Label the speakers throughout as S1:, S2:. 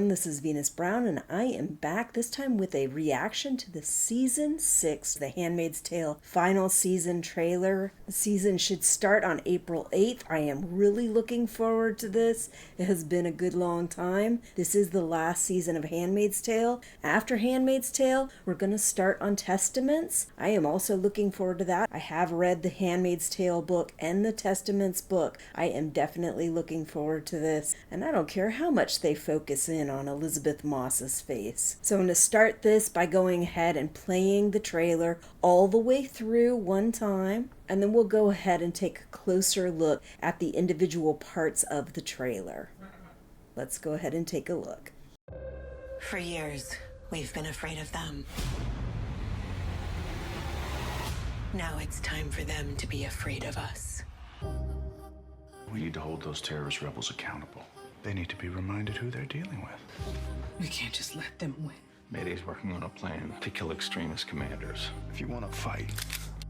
S1: everyone, this is Venus Brown, and I am back this time with a reaction to the Season 6, The Handmaid's Tale final season trailer. The season should start on April 8th. I am really looking forward to this. It has been a good long time. This is the last season of Handmaid's Tale. After Handmaid's Tale, we're going to start on Testaments. I am also looking forward to that. I have read the Handmaid's Tale book and the Testaments book. I am definitely looking forward to this, and I don't care how much they focus in on Elizabeth Moss's face. So I'm going to start this by going ahead and playing the trailer all the way through one time, and then we'll go ahead and take a closer look at the individual parts of the trailer. Let's go ahead and take a look.
S2: For years, we've been afraid of them. Now it's time for them to be afraid of us.
S3: We need to hold those terrorist rebels accountable. They need to be reminded who they're dealing with.
S4: We can't just let them win.
S3: Mayday's working on a plan to kill extremist commanders. If you want to fight,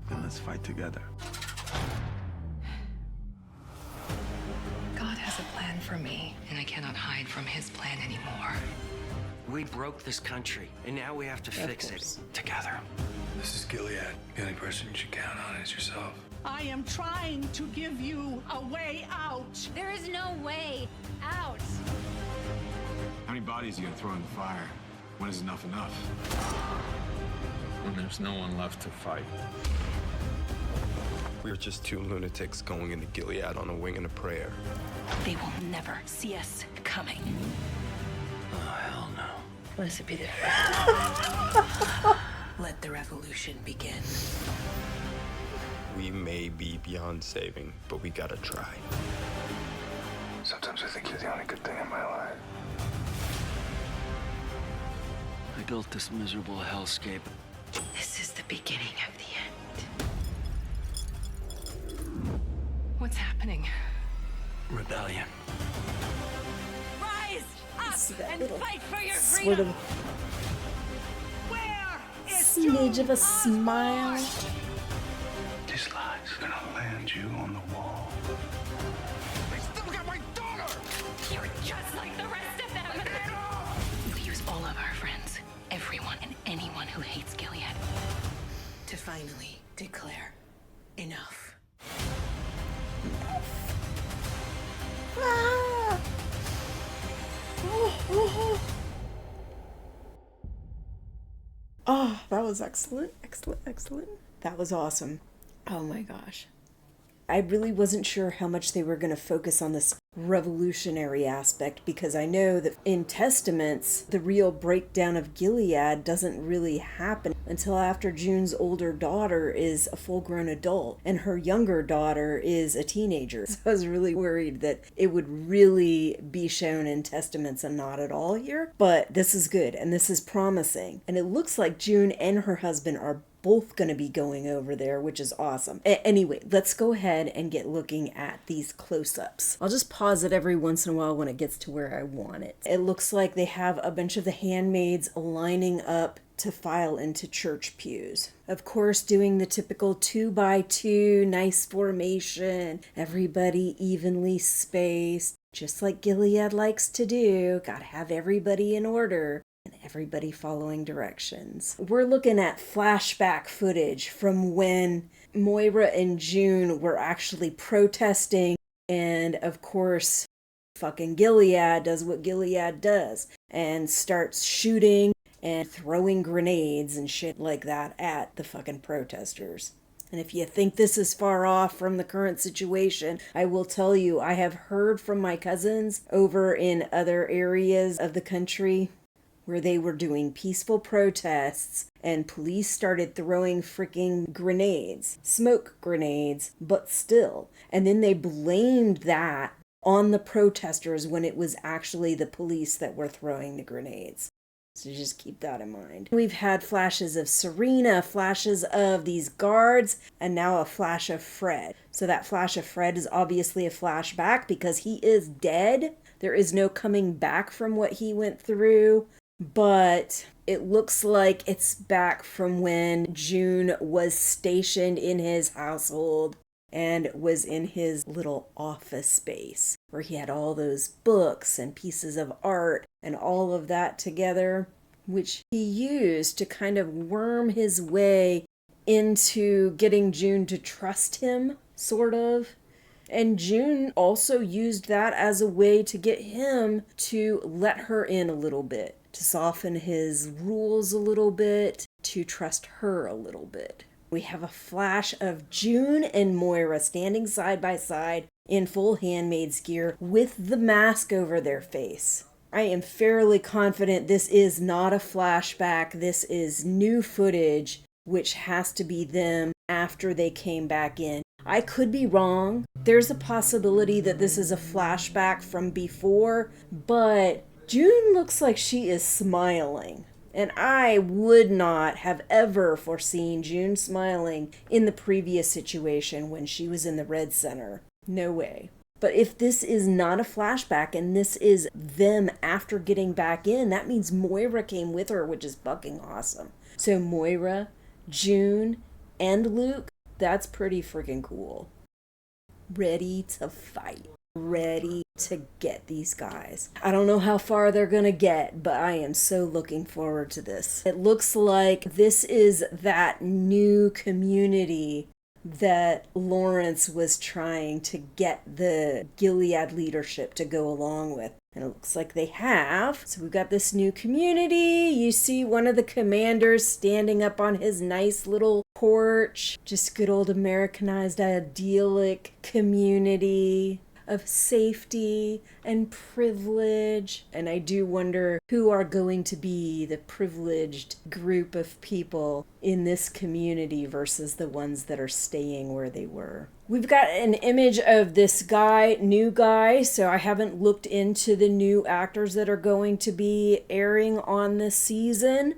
S3: then let's fight together.
S4: God has a plan for me, and I cannot hide from his plan anymore.
S5: We broke this country, and now we have to fix it together.
S6: This is Gilead. The only person you should count on is yourself.
S7: I am trying to give you a way out.
S8: There is no way out.
S9: How many bodies are you gonna throw in the fire? When is enough enough?
S10: When there's no one left to fight.
S6: We're just two lunatics going into Gilead on a wing and a prayer.
S2: They will never see us coming.
S5: Oh, hell no.
S2: Blessed be the Let the revolution begin.
S6: We may be beyond saving, but we gotta try.
S3: Sometimes I think you're the only good thing in my life.
S5: I built this miserable hellscape.
S2: This is the beginning of the end.
S4: What's happening?
S5: Rebellion.
S8: Rise up and fight for your
S1: Sort
S8: freedom.
S1: of
S7: Where is
S1: smidge of a smile.
S3: This lie's gonna land you on the wall.
S9: They still got my daughter!
S8: You're just like the rest of them.
S2: We use all of our friends, everyone and anyone who hates Gilead, to finally declare enough.
S1: Ah. Oh, that was excellent, excellent, excellent. That was awesome. Oh my gosh. I really wasn't sure how much they were going to focus on this revolutionary aspect, because I know that in Testaments, the real breakdown of Gilead doesn't really happen until after June's older daughter is a full-grown adult and her younger daughter is a teenager. So I was really worried that it would really be shown in Testaments and not at all here. But this is good and this is promising. And it looks like June and her husband are both going to be going over there, which is awesome. Anyway, let's go ahead and get looking at these close-ups. I'll just pause it every once in a while when it gets to where I want it. It looks like they have a bunch of the handmaids lining up to file into church pews. Of course, doing the typical 2x2, nice formation, everybody evenly spaced, just like Gilead likes to do. Gotta have everybody in order. And everybody following directions. We're looking at flashback footage from when Moira and June were actually protesting, and of course, fucking Gilead does what Gilead does and starts shooting and throwing grenades and shit like that at the fucking protesters. And if you think this is far off from the current situation, I will tell you, I have heard from my cousins over in other areas of the country where they were doing peaceful protests and police started throwing freaking grenades, smoke grenades, but still. And then they blamed that on the protesters when it was actually the police that were throwing the grenades. So just keep that in mind. We've had flashes of Serena, flashes of these guards, and now a flash of Fred. So that flash of Fred is obviously a flashback because he is dead. There is no coming back from what he went through. But it looks like it's back from when June was stationed in his household and was in his little office space. where he had all those books and pieces of art and all of that together, which he used to kind of worm his way into getting June to trust him, sort of. And June also used that as a way to get him to let her in a little bit, to soften his rules a little bit, to trust her a little bit. We have a flash of June and Moira standing side by side in full handmaid's gear with the mask over their face. I am fairly confident this is not a flashback. This is new footage, which has to be them after they came back in. I could be wrong. There's a possibility that this is a flashback from before, but June looks like she is smiling. And I would not have ever foreseen June smiling in the previous situation when she was in the Red Center. No way. But if this is not a flashback and this is them after getting back in, that means Moira came with her, which is fucking awesome. So Moira, June, and Luke, that's pretty freaking cool. Ready to fight. Ready to get these guys. I don't know how far they're gonna get, but I am so looking forward to this. It looks like this is that new community that Lawrence was trying to get the Gilead leadership to go along with. And it looks like they have. So we've got this new community. You see one of the commanders standing up on his nice little porch. Just good old Americanized, idyllic community of safety and privilege. And I do wonder who are going to be the privileged group of people in this community versus the ones that are staying where they were. We've got an image of this guy, new guy, so I haven't looked into the new actors that are going to be airing on this season,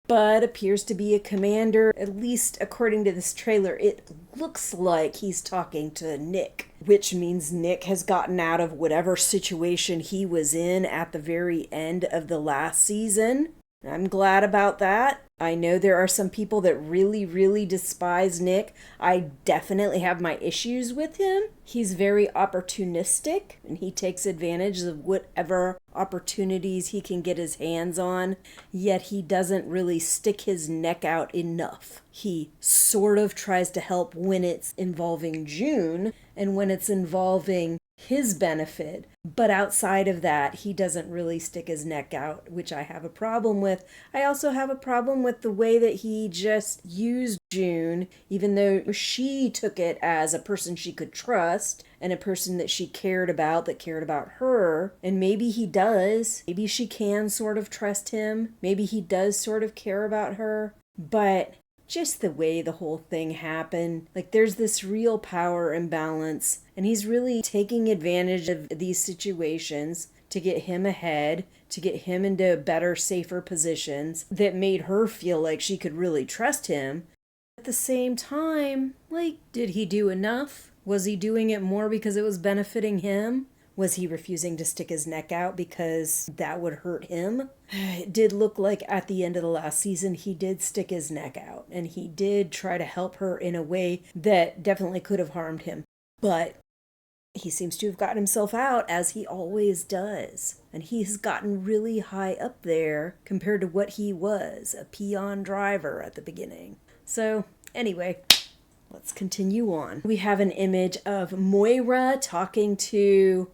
S1: but appears to be a commander. At least according to this trailer, it looks like he's talking to Nick, which means Nick has gotten out of whatever situation he was in at the very end of the last season. I'm glad about that. I know there are some people that really, really despise Nick. I definitely have my issues with him. He's very opportunistic, and he takes advantage of whatever opportunities he can get his hands on, yet he doesn't really stick his neck out enough. He sort of tries to help when it's involving June and when it's involving his benefit, but outside of that, he doesn't really stick his neck out, which I have a problem with. I also have a problem with the way that he just used June, even though she took it as a person she could trust and a person that she cared about, that cared about her. And maybe he does. Maybe she can sort of trust him. Maybe he does sort of care about her. But just the way the whole thing happened, like there's this real power imbalance, and he's really taking advantage of these situations to get him ahead, to get him into better, safer positions that made her feel like she could really trust him. At the same time, like, did he do enough? Was he doing it more because it was benefiting him? Was he refusing to stick his neck out because that would hurt him? It did look like at the end of the last season, he did stick his neck out, and he did try to help her in a way that definitely could have harmed him. But he seems to have gotten himself out, as he always does. And he's gotten really high up there compared to what he was, a peon driver at the beginning. So, anyway, let's continue on. We have an image of Moira talking to,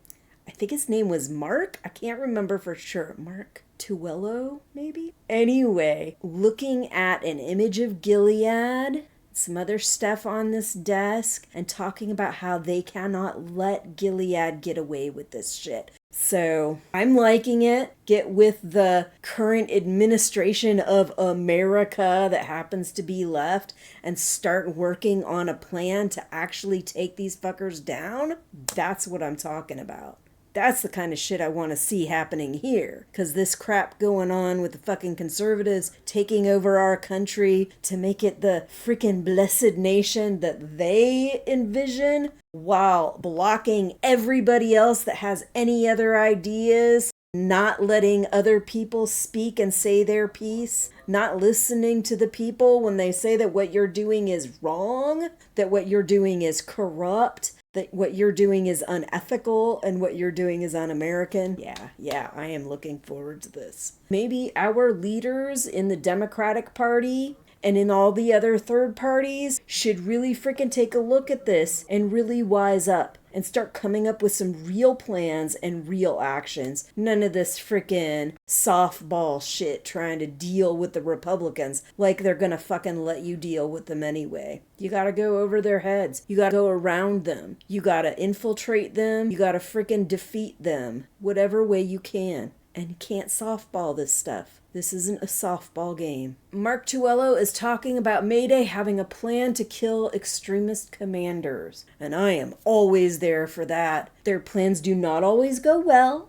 S1: I think his name was Mark. I can't remember for sure. Mark Tuello, maybe? Anyway, looking at an image of Gilead, some other stuff on this desk, and talking about how they cannot let Gilead get away with this shit. So I'm liking it. Get with the current administration of America that happens to be left and start working on a plan to actually take these fuckers down. That's what I'm talking about. That's the kind of shit I want to see happening here. Because this crap going on with the fucking conservatives taking over our country to make it the freaking blessed nation that they envision, while blocking everybody else that has any other ideas, not letting other people speak and say their piece, not listening to the people when they say that what you're doing is wrong, that what you're doing is corrupt, that what you're doing is unethical and what you're doing is un-American. Yeah, I am looking forward to this. Maybe our leaders in the Democratic Party and in all the other third parties should really freaking take a look at this and really wise up and start coming up with some real plans and real actions. None of this freaking softball shit trying to deal with the Republicans like they're gonna fucking let you deal with them anyway. You gotta go over their heads. You gotta go around them. You gotta infiltrate them. You gotta freaking defeat them. Whatever way you can. And you can't softball this stuff. This isn't a softball game. Mark Tuello is talking about Mayday having a plan to kill extremist commanders. And I am always there for that. Their plans do not always go well.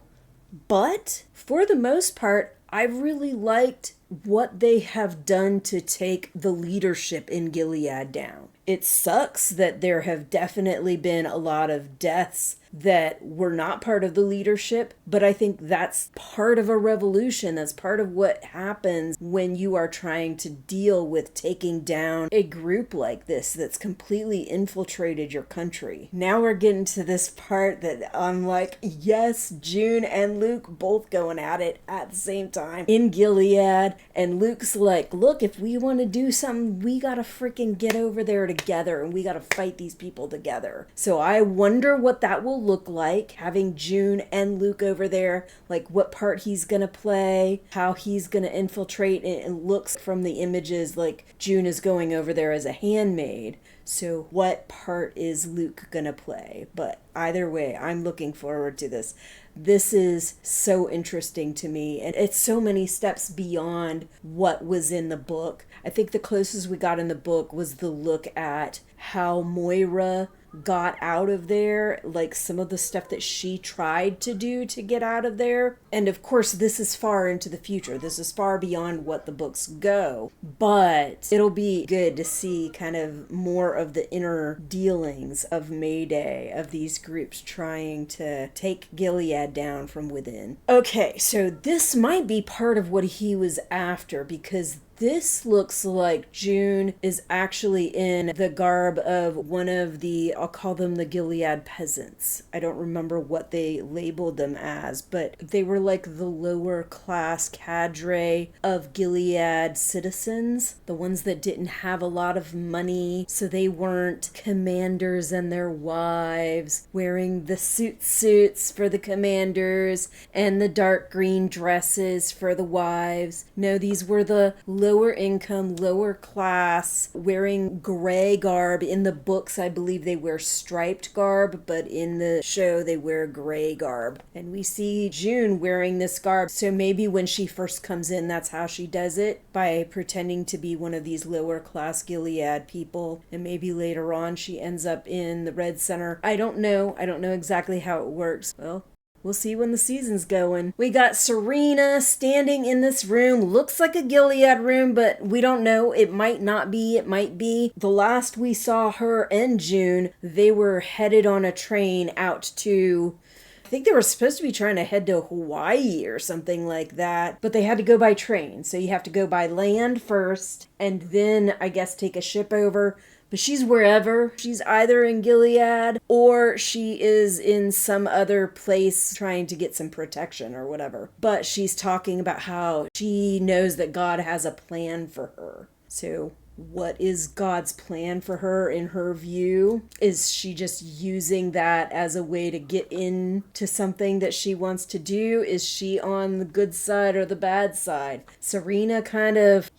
S1: But for the most part, I've really liked what they have done to take the leadership in Gilead down. It sucks that there have definitely been a lot of deaths that were not part of the leadership, but I think that's part of a revolution. That's part of what happens when you are trying to deal with taking down a group like this that's completely infiltrated your country. Now we're getting to this part that I'm like, yes, June and Luke both going at it at the same time in Gilead, and Luke's like, look, if we want to do something, we gotta freaking get over there together and we gotta fight these people together. So I wonder what that will look like, having June and Luke over there, like what part he's gonna play, how he's gonna infiltrate. It looks from the images like June is going over there as a handmaid. So what part is Luke gonna play? But either way, I'm looking forward to this. This is so interesting to me, and it's so many steps beyond what was in the book. I think the closest we got in the book was the look at how Moira got out of there, like some of the stuff that she tried to do to get out of there. And of course, this is far into the future. This is far beyond what the books go. But it'll be good to see kind of more of the inner dealings of Mayday, of these groups trying to take Gilead down from within. Okay, so this might be part of what he was after, because this looks like June is actually in the garb of one of the, I'll call them the Gilead peasants. I don't remember what they labeled them as, but they were like the lower class cadre of Gilead citizens, the ones that didn't have a lot of money, so they weren't commanders and their wives wearing the suits for the commanders and the dark green dresses for the wives. No, these were the lower income, lower class, wearing gray garb. In the books, I believe they wear striped garb, but in the show, they wear gray garb. And we see June wearing this garb, so maybe when she first comes in, that's how she does it, by pretending to be one of these lower class Gilead people, and maybe later on she ends up in the Red Center. I don't know exactly how it works. Well, we'll see when the season's going. We got Serena standing in this room. Looks like a Gilead room, but we don't know. It might not be. It might be. The last we saw her and June, they were headed on a train out to, I think they were supposed to be trying to head to Hawaii or something like that, but they had to go by train. So you have to go by land first and then I guess take a ship over. But she's wherever. She's either in Gilead or she is in some other place trying to get some protection or whatever. But she's talking about how she knows that God has a plan for her. So what is God's plan for her in her view? Is she just using that as a way to get into something that she wants to do? Is she on the good side or the bad side? Serena kind of,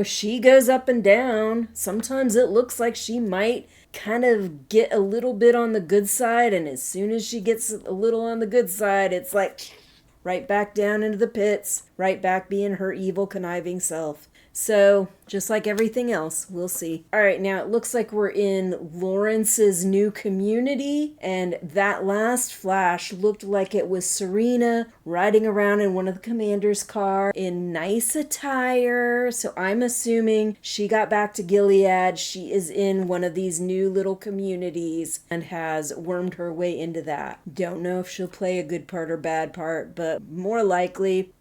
S1: she goes up and down. Sometimes it looks like she might kind of get a little bit on the good side, and as soon as she gets a little on the good side, it's like right back down into the pits, right back being her evil, conniving self. So, just like everything else, we'll see. All right, now it looks like we're in Lawrence's new community, and that last flash looked like it was Serena riding around in one of the commander's car in nice attire. So I'm assuming she got back to Gilead. She is in one of these new little communities and has wormed her way into that. Don't know if she'll play a good part or bad part, but more likely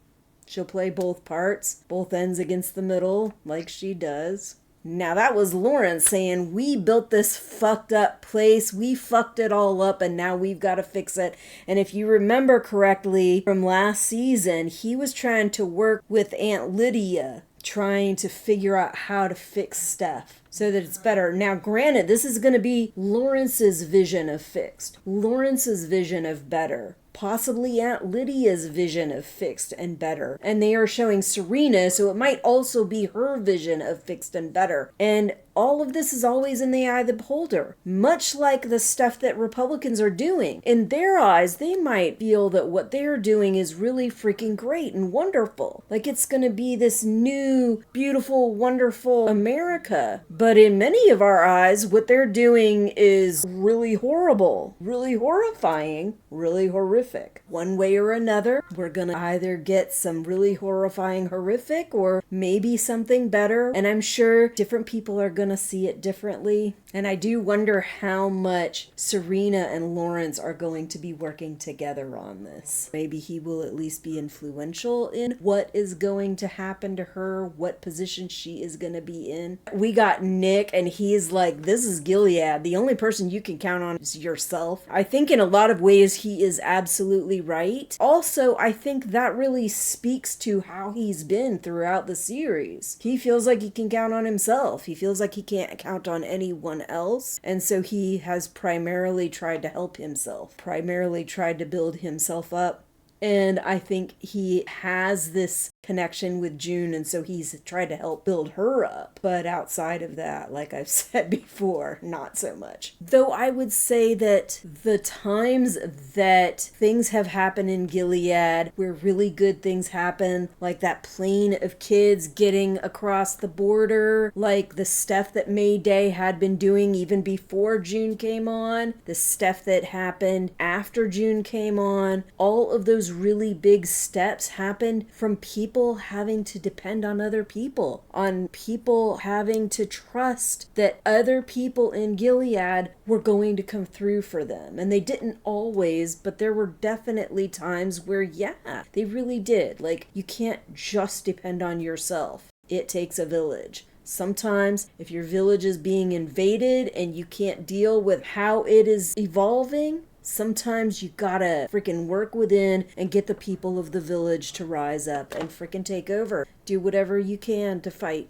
S1: she'll play both parts, both ends against the middle, like she does. Now that was Lawrence saying, we built this fucked up place, we fucked it all up, and now we've got to fix it. And if you remember correctly from last season, he was trying to work with Aunt Lydia, trying to figure out how to fix stuff so that it's better. Now, granted, this is going to be Lawrence's vision of fixed, Lawrence's vision of better, possibly Aunt Lydia's vision of fixed and better. And they are showing Serena, so it might also be her vision of fixed and better. And all of this is always in the eye of the beholder. Much like the stuff that Republicans are doing. In their eyes, they might feel that what they're doing is really freaking great and wonderful. Like it's going to be this new, beautiful, wonderful America. But in many of our eyes, what they're doing is really horrible, really horrifying, really horrific. One way or another, we're going to either get some really horrifying, horrific, or maybe something better. And I'm sure different people are going to see it differently. And I do wonder how much Serena and Lawrence are going to be working together on this. Maybe he will at least be influential in what is going to happen to her, what position she is going to be in. We got Nick, and he's like, this is Gilead. The only person you can count on is yourself. I think in a lot of ways he is absolutely right. Also, I think that really speaks to how he's been throughout the series. He feels like he can count on himself. He feels like he can't count on anyone else. And so he has primarily tried to help himself, primarily tried to build himself up. And I think he has this connection with June, and so he's tried to help build her up. But outside of that, like I've said before, not so much. Though I would say that the times that things have happened in Gilead where really good things happen, like that plane of kids getting across the border, like the stuff that Mayday had been doing even before June came on, the stuff that happened after June came on, all of those really big steps happened from people having to depend on other people, on people having to trust that other people in Gilead were going to come through for them. And they didn't always, but there were definitely times where, yeah, they really did. Like, you can't just depend on yourself. It takes a village. Sometimes, if your village is being invaded and you can't deal with how it is evolving, sometimes you gotta freaking work within and get the people of the village to rise up and freaking take over. Do whatever you can to fight.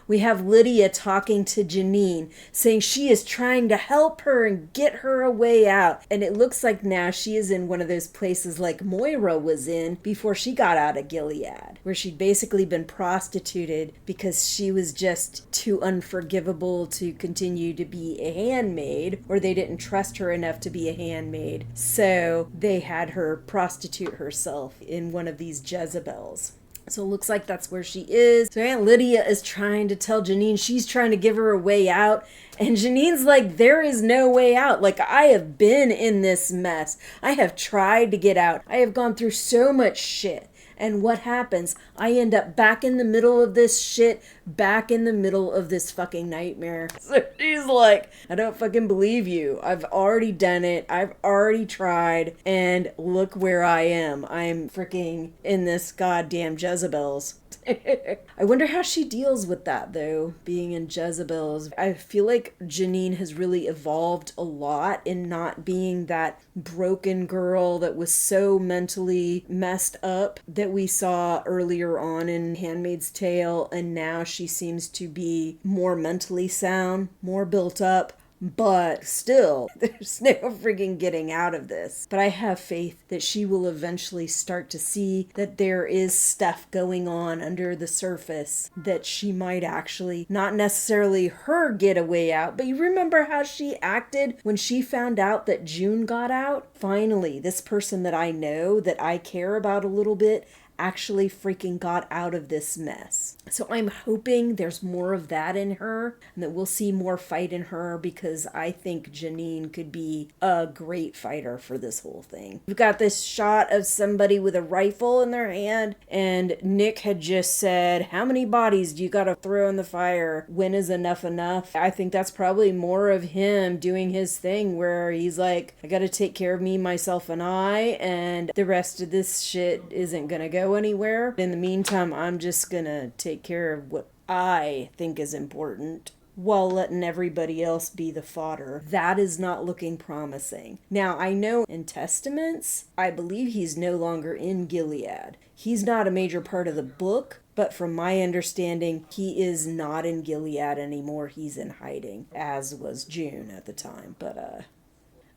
S1: We have Lydia talking to Janine, saying she is trying to help her and get her a way out. And it looks like now she is in one of those places like Moira was in before she got out of Gilead, where she'd basically been prostituted because she was just too unforgivable to continue to be a handmaid, or they didn't trust her enough to be a handmaid. So they had her prostitute herself in one of these Jezebels. So it looks like that's where she is. So Aunt Lydia is trying to tell Janine she's trying to give her a way out. And Janine's like, there is no way out. Like, I have been in this mess. I have tried to get out. I have gone through so much shit. And what happens? I end up back in the middle of this shit, back in the middle of this fucking nightmare. So she's like, I don't fucking believe you. I've already done it. I've already tried. And look where I am. I'm freaking in this goddamn Jezebel's. I wonder how she deals with that, though, being in Jezebel's. I feel like Janine has really evolved a lot in not being that broken girl that was so mentally messed up that we saw earlier on in Handmaid's Tale, and now she seems to be more mentally sound, more built up. But still, there's no freaking getting out of this. But I have faith that she will eventually start to see that there is stuff going on under the surface that she might actually, not necessarily her get a way out, but you remember how she acted when she found out that June got out? Finally, this person that I know, that I care about a little bit, actually freaking got out of this mess. So I'm hoping there's more of that in her and that we'll see more fight in her, because I think Janine could be a great fighter for this whole thing. We've got this shot of somebody with a rifle in their hand, and Nick had just said, how many bodies do you gotta throw in the fire? When is enough enough? I think that's probably more of him doing his thing where he's like, I gotta take care of me, myself, and I, and the rest of this shit isn't gonna go anywhere. In the meantime, I'm just gonna take care of what I think is important, while letting everybody else be the fodder. That is not looking promising. Now, I know in Testaments, I believe he's no longer in Gilead. He's not a major part of the book, but from my understanding, he is not in Gilead anymore. He's in hiding, as was June at the time. But,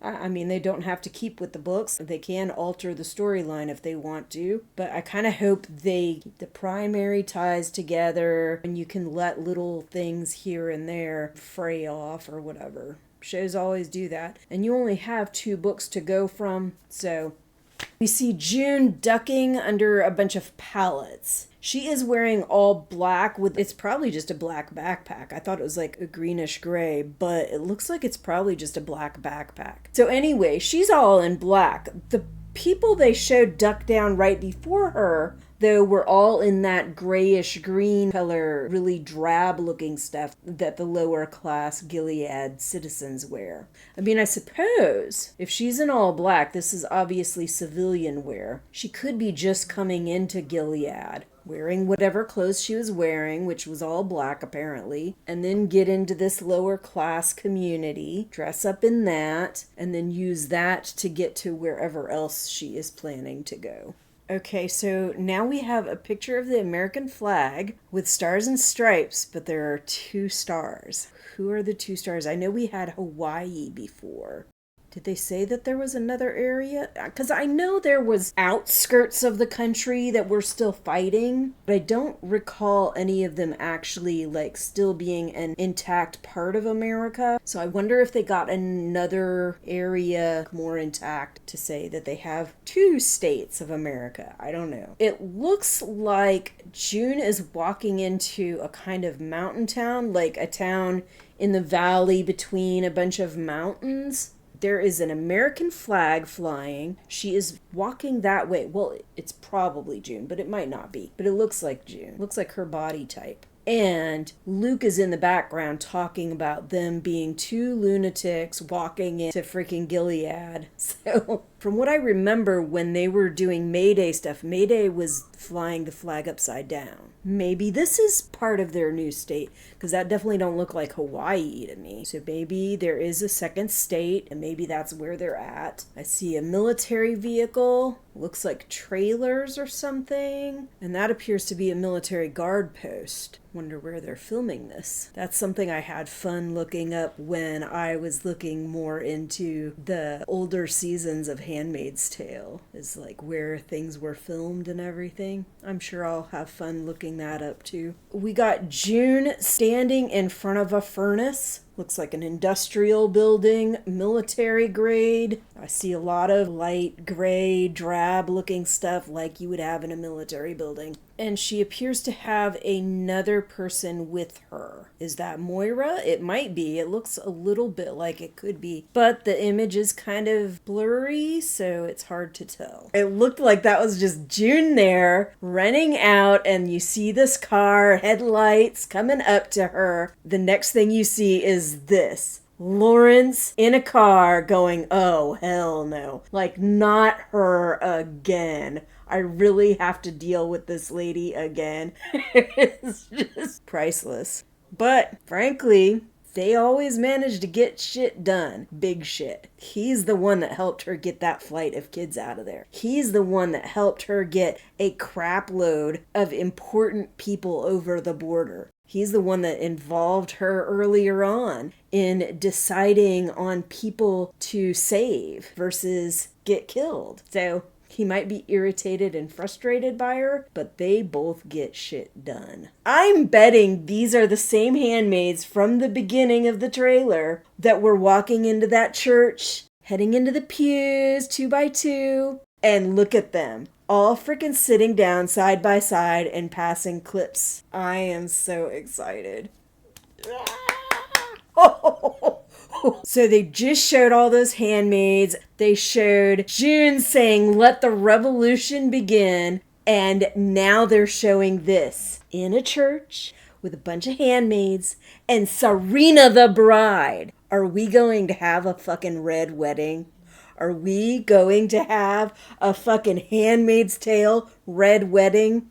S1: I mean, they don't have to keep with the books. They can alter the storyline if they want to. But I kind of hope they keep the primary ties together and you can let little things here and there fray off or whatever. Shows always do that. And you only have 2 books to go from, so... We see June ducking under a bunch of pallets. She is wearing all black with, it's probably just a black backpack. I thought it was like a greenish gray, but it looks like it's probably just a black backpack. So anyway, she's all in black. The people they showed duck down right before her, though, were all in that grayish green color, really drab looking stuff that the lower class Gilead citizens wear. I mean, I suppose if she's in all black, this is obviously civilian wear. She could be just coming into Gilead, wearing whatever clothes she was wearing, which was all black apparently, and then get into this lower class community, dress up in that, and then use that to get to wherever else she is planning to go. Okay, so now we have a picture of the American flag with stars and stripes, but there are 2 stars. Who are the 2 stars? I know we had Hawaii before. Did they say that there was another area? Because I know there was outskirts of the country that were still fighting, but I don't recall any of them actually like still being an intact part of America. So I wonder if they got another area more intact to say that they have 2 states of America. I don't know. It looks like June is walking into a kind of mountain town, like a town in the valley between a bunch of mountains. There is an American flag flying. She is walking that way. Well, it's probably June, but it might not be. But it looks like June. Looks like her body type. And Luke is in the background talking about them being 2 lunatics walking into freaking Gilead. So, from what I remember when they were doing Mayday stuff, Mayday was flying the flag upside down. Maybe this is part of their new state, because that definitely don't look like Hawaii to me. So maybe there is a second state, and maybe that's where they're at. I see a military vehicle. Looks like trailers or something. And that appears to be a military guard post. Wonder where they're filming this. That's something I had fun looking up when I was looking more into the older seasons of Handmaid's Tale, is like where things were filmed and everything. I'm sure I'll have fun looking that up too. We got June standing in front of a furnace. Looks like an industrial building, military grade. I see a lot of light gray, drab looking stuff like you would have in a military building. And she appears to have another person with her. Is that Moira? It might be. It looks a little bit like it could be. But the image is kind of blurry, so it's hard to tell. It looked like that was just June there, running out, and you see this car, headlights coming up to her. The next thing you see is this. Lawrence in a car going, oh, hell no. Like, not her again. I really have to deal with this lady again. It's just priceless. But, frankly, they always manage to get shit done. Big shit. He's the one that helped her get that flight of kids out of there. He's the one that helped her get a crap load of important people over the border. He's the one that involved her earlier on in deciding on people to save versus get killed. So he might be irritated and frustrated by her, but they both get shit done. I'm betting these are the same handmaids from the beginning of the trailer that were walking into that church, heading into the pews 2 by 2, and look at them. All freaking sitting down side by side and passing clips. I am so excited. So they just showed all those handmaids. They showed June saying, "Let the revolution begin." And now they're showing this in a church with a bunch of handmaids and Serena the bride. Are we going to have a fucking red wedding? Are we going to have a fucking Handmaid's Tale red wedding?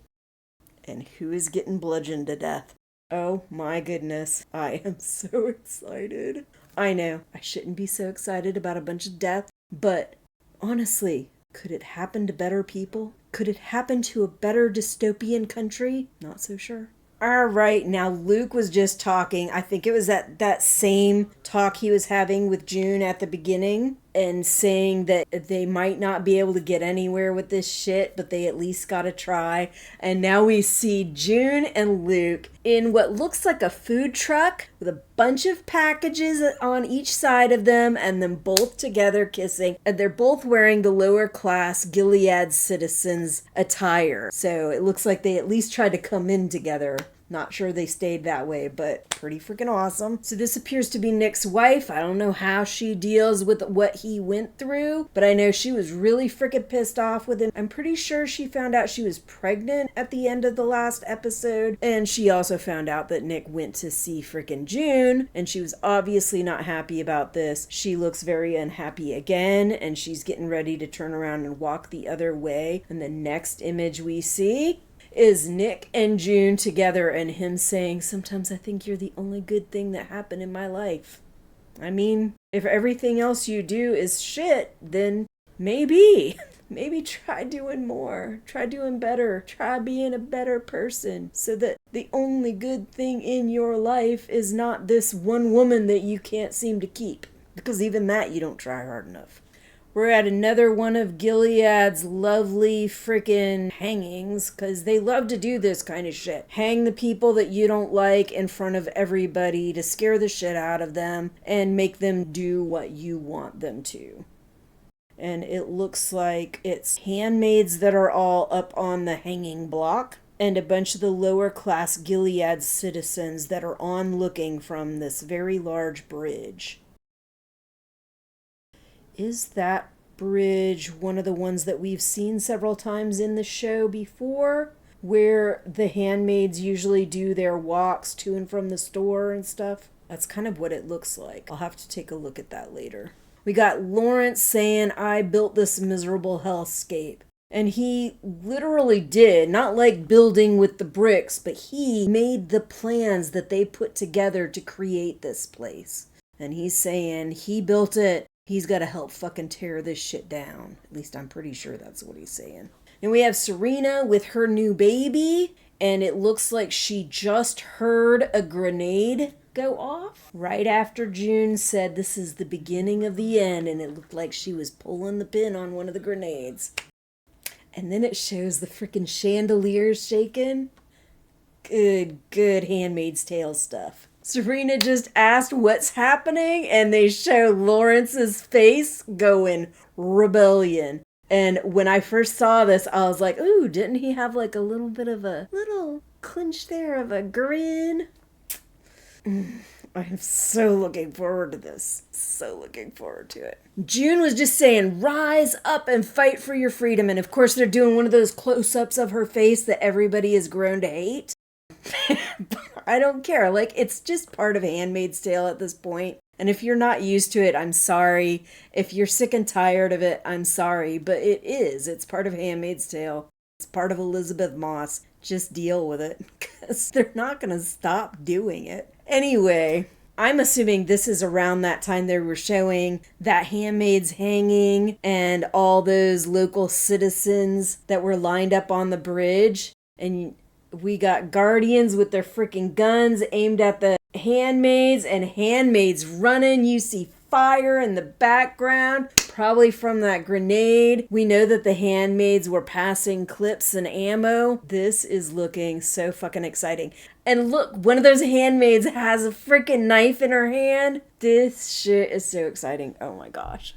S1: And who is getting bludgeoned to death? Oh my goodness. I am so excited. I know, I shouldn't be so excited about a bunch of death, but honestly, could it happen to better people? Could it happen to a better dystopian country? Not so sure. All right, now Luke was just talking. I think it was that same talk he was having with June at the beginning and saying that they might not be able to get anywhere with this shit, but they at least gotta try. And now we see June and Luke in what looks like a food truck with a bunch of packages on each side of them and them both together kissing. And they're both wearing the lower class Gilead citizens attire. So it looks like they at least tried to come in together. Not sure they stayed that way, but pretty freaking awesome. So this appears to be Nick's wife. I don't know how she deals with what he went through, but I know she was really freaking pissed off with him. I'm pretty sure she found out she was pregnant at the end of the last episode, and she also found out that Nick went to see freaking June, and she was obviously not happy about this. She looks very unhappy again, and she's getting ready to turn around and walk the other way. And the next image we see is Nick and June together and him saying, "Sometimes I think you're the only good thing that happened in my life." I mean, if everything else you do is shit, then maybe try doing more. Try doing better. Try being a better person so that the only good thing in your life is not this one woman that you can't seem to keep. Because even that you don't try hard enough. We're at another one of Gilead's lovely freaking hangings, because they love to do this kind of shit. Hang the people that you don't like in front of everybody to scare the shit out of them and make them do what you want them to. And it looks like it's handmaids that are all up on the hanging block, and a bunch of the lower class Gilead citizens that are on looking from this very large bridge. Is that bridge one of the ones that we've seen several times in the show before, where the handmaids usually do their walks to and from the store and stuff? That's kind of what it looks like. I'll have to take a look at that later. We got Lawrence saying, "I built this miserable hellscape." And he literally did, not like building with the bricks, but he made the plans that they put together to create this place. And he's saying he built it. He's got to help fucking tear this shit down. At least I'm pretty sure that's what he's saying. And we have Serena with her new baby, and it looks like she just heard a grenade go off right after June said this is the beginning of the end, and it looked like she was pulling the pin on one of the grenades. And then it shows the freaking chandeliers shaking. Good Handmaid's Tale stuff. Serena just asked what's happening, and they show Lawrence's face going rebellion. And when I first saw this, I was like, ooh, didn't he have like a little bit of a little clinch there of a grin? I'm so looking forward to this. So looking forward to it. June was just saying, rise up and fight for your freedom. And of course, they're doing one of those close-ups of her face that everybody has grown to hate. I don't care. Like, it's just part of Handmaid's Tale at this point. And if you're not used to it, I'm sorry. If you're sick and tired of it, I'm sorry. But it is. It's part of Handmaid's Tale. It's part of Elizabeth Moss. Just deal with it. Because they're not going to stop doing it. Anyway, I'm assuming this is around that time they were showing that handmaids hanging and all those local citizens that were lined up on the bridge. And we got guardians with their freaking guns aimed at the handmaids, and handmaids running. You see fire in the background, probably from that grenade. We know that the handmaids were passing clips and ammo. This is looking so fucking exciting. And look, one of those handmaids has a freaking knife in her hand. This shit is so exciting. Oh my gosh.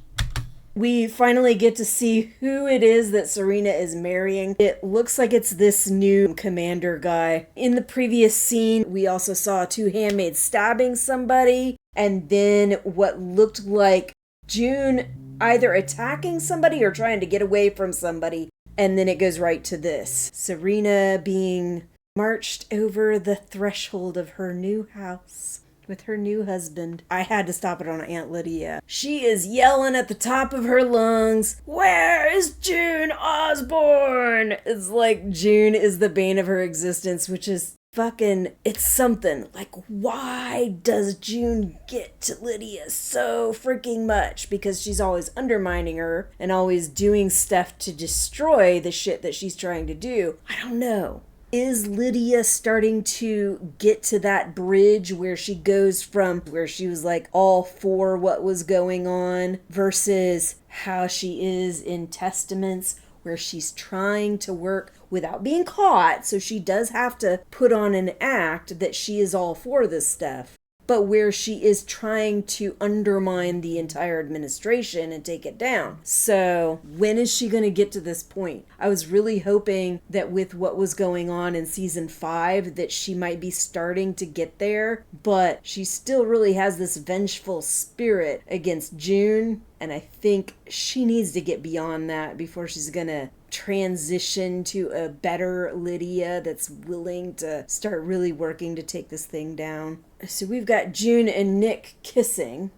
S1: We finally get to see who it is that Serena is marrying. It looks like it's this new commander guy. In the previous scene, we also saw two handmaids stabbing somebody, and then what looked like June either attacking somebody or trying to get away from somebody. And then it goes right to this. Serena being marched over the threshold of her new house. with her new husband. I had to stop it on Aunt Lydia. She is yelling at the top of her lungs, "Where is June Osborne?" It's like June is the bane of her existence, which is fucking, it's something. Like, why does June get to Lydia so freaking much? Because she's always undermining her and always doing stuff to destroy the shit that she's trying to do. I don't know. Is Lydia starting to get to that bridge where she goes from where she was like all for what was going on versus how she is in Testaments, where she's trying to work without being caught, so she does have to put on an act that she is all for this stuff, but where she is trying to undermine the entire administration and take it down. So when is she going to get to this point? I was really hoping that with what was going on in season 5 that she might be starting to get there, but she still really has this vengeful spirit against June, and I think she needs to get beyond that before she's going to transition to a better Lydia that's willing to start really working to take this thing down. So we've got June and Nick kissing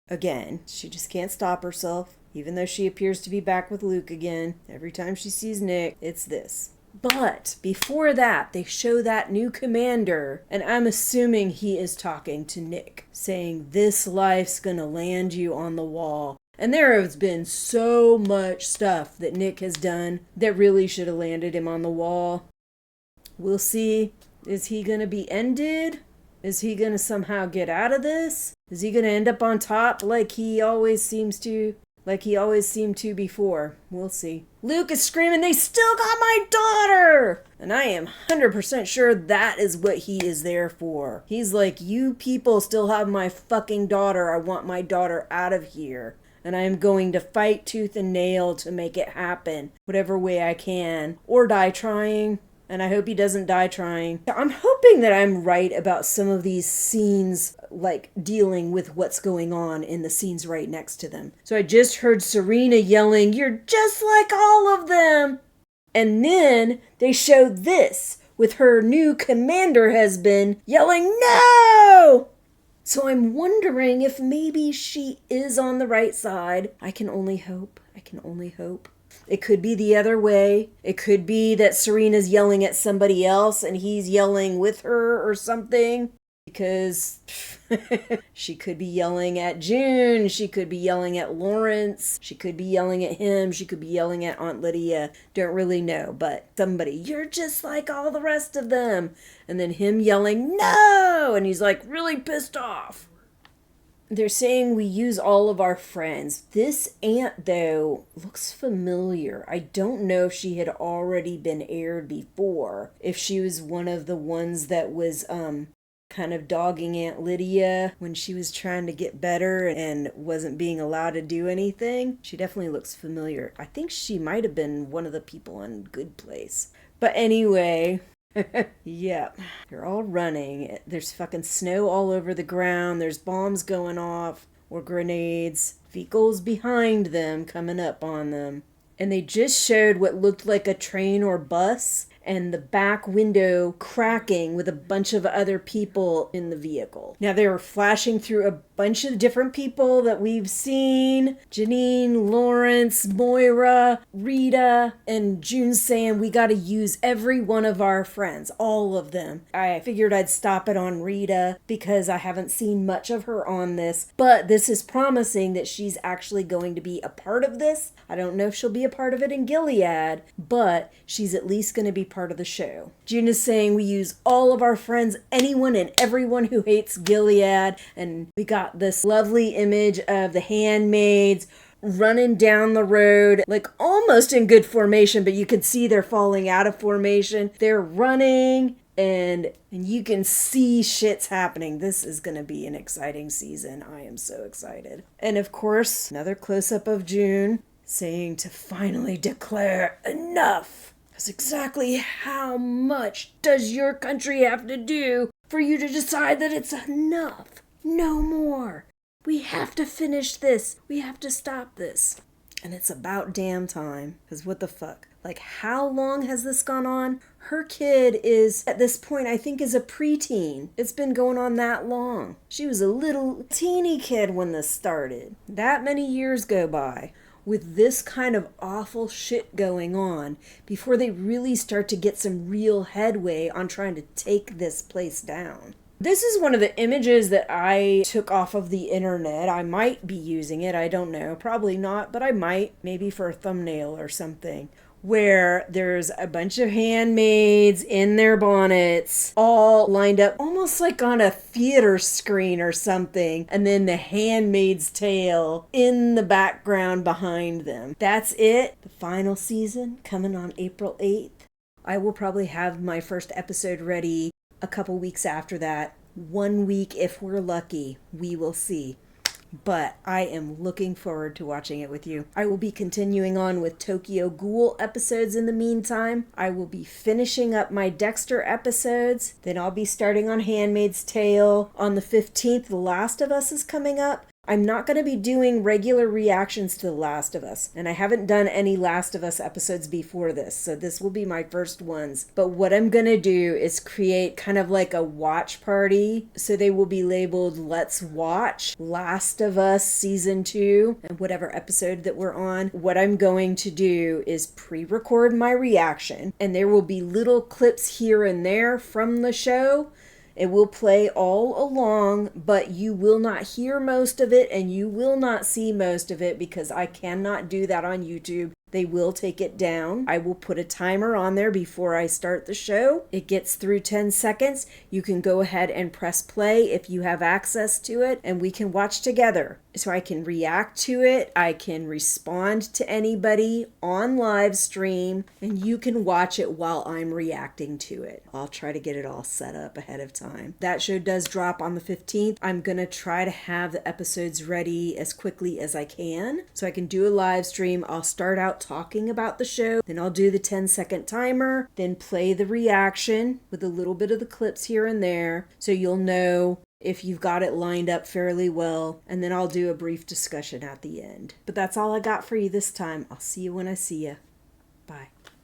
S1: again. She just can't stop herself, even though she appears to be back with Luke again. Every time she sees Nick, it's this. But before that, they show that new commander, and I'm assuming he is talking to Nick, saying, "This life's gonna land you on the wall." And there has been so much stuff that Nick has done that really should have landed him on the wall. We'll see. Is he going to be ended? Is he going to somehow get out of this? Is he going to end up on top like he always seemed to before? We'll see. Luke is screaming, "They still got my daughter!" And I am 100% sure that is what he is there for. He's like, "You people still have my fucking daughter. I want my daughter out of here. And I am going to fight tooth and nail to make it happen, whatever way I can, or die trying." And I hope he doesn't die trying. I'm hoping that I'm right about some of these scenes, like dealing with what's going on in the scenes right next to them. So I just heard Serena yelling, "You're just like all of them." And then they showed this with her new commander husband yelling, "No!" So I'm wondering if maybe she is on the right side. I can only hope. It could be the other way. It could be that Serena's yelling at somebody else and he's yelling with her or something. Because she could be yelling at June. She could be yelling at Lawrence. She could be yelling at him. She could be yelling at Aunt Lydia. Don't really know. But somebody, "You're just like all the rest of them." And then him yelling, "No!" And he's like really pissed off. They're saying we use all of our friends. This aunt, though, looks familiar. I don't know if she had already been aired before. If she was one of the ones that was kind of dogging Aunt Lydia when she was trying to get better and wasn't being allowed to do anything. She definitely looks familiar. I think she might have been one of the people on Good Place. But anyway... Yep. They're all running. There's fucking snow all over the ground. There's bombs going off or grenades. Vehicles behind them coming up on them. And they just showed what looked like a train or bus and the back window cracking with a bunch of other people in the vehicle. Now they were flashing through a bunch of different people that we've seen. Janine, Lawrence, Moira, Rita, and June saying we got to use every one of our friends, all of them. I figured I'd stop it on Rita because I haven't seen much of her on this, but this is promising that she's actually going to be a part of this. I don't know if she'll be a part of it in Gilead, but she's at least going to be part of the show. June is saying we use all of our friends, anyone and everyone who hates Gilead, and we got this lovely image of the handmaids running down the road, like almost in good formation, but you can see they're falling out of formation. They're running and you can see shit's happening. This is going to be an exciting season. I am so excited. And of course, another close-up of June saying to finally declare enough. Because exactly how much does your country have to do for you to decide that it's enough? No more. We have to finish this. We have to stop this. And it's about damn time. Because what the fuck? Like, how long has this gone on? Her kid is, at this point, I think is a preteen. It's been going on that long. She was a little teeny kid when this started. That many years go by with this kind of awful shit going on before they really start to get some real headway on trying to take this place down. This is one of the images that I took off of the internet. I might be using it, I don't know. Probably not, but I might. Maybe for a thumbnail or something. Where there's a bunch of handmaids in their bonnets, all lined up almost like on a theater screen or something, and then the Handmaid's Tale in the background behind them. That's it. The final season coming on April 8th. I will probably have my first episode ready a couple weeks after that. 1 week if we're lucky. We will see. But I am looking forward to watching it with you. I will be continuing on with Tokyo Ghoul episodes in the meantime. I will be finishing up my Dexter episodes. Then I'll be starting on Handmaid's Tale. On the 15th, The Last of Us is coming up. I'm not going to be doing regular reactions to The Last of Us, and I haven't done any Last of Us episodes before this, so this will be my first ones. But what I'm going to do is create kind of like a watch party, so they will be labeled Let's Watch Last of Us Season 2, and whatever episode that we're on. What I'm going to do is pre-record my reaction, and there will be little clips here and there from the show. It will play all along, but you will not hear most of it and you will not see most of it because I cannot do that on YouTube. They will take it down. I will put a timer on there before I start the show. It gets through 10 seconds. You can go ahead and press play if you have access to it, and we can watch together. So I can react to it. I can respond to anybody on live stream, and you can watch it while I'm reacting to it. I'll try to get it all set up ahead of time. That show does drop on the 15th. I'm going to try to have the episodes ready as quickly as I can so I can do a live stream. I'll start out talking about the show, then I'll do the 10-second timer, then play the reaction with a little bit of the clips here and there so you'll know if you've got it lined up fairly well, and then I'll do a brief discussion at the end. But that's all I got for you this time. I'll see you when I see you.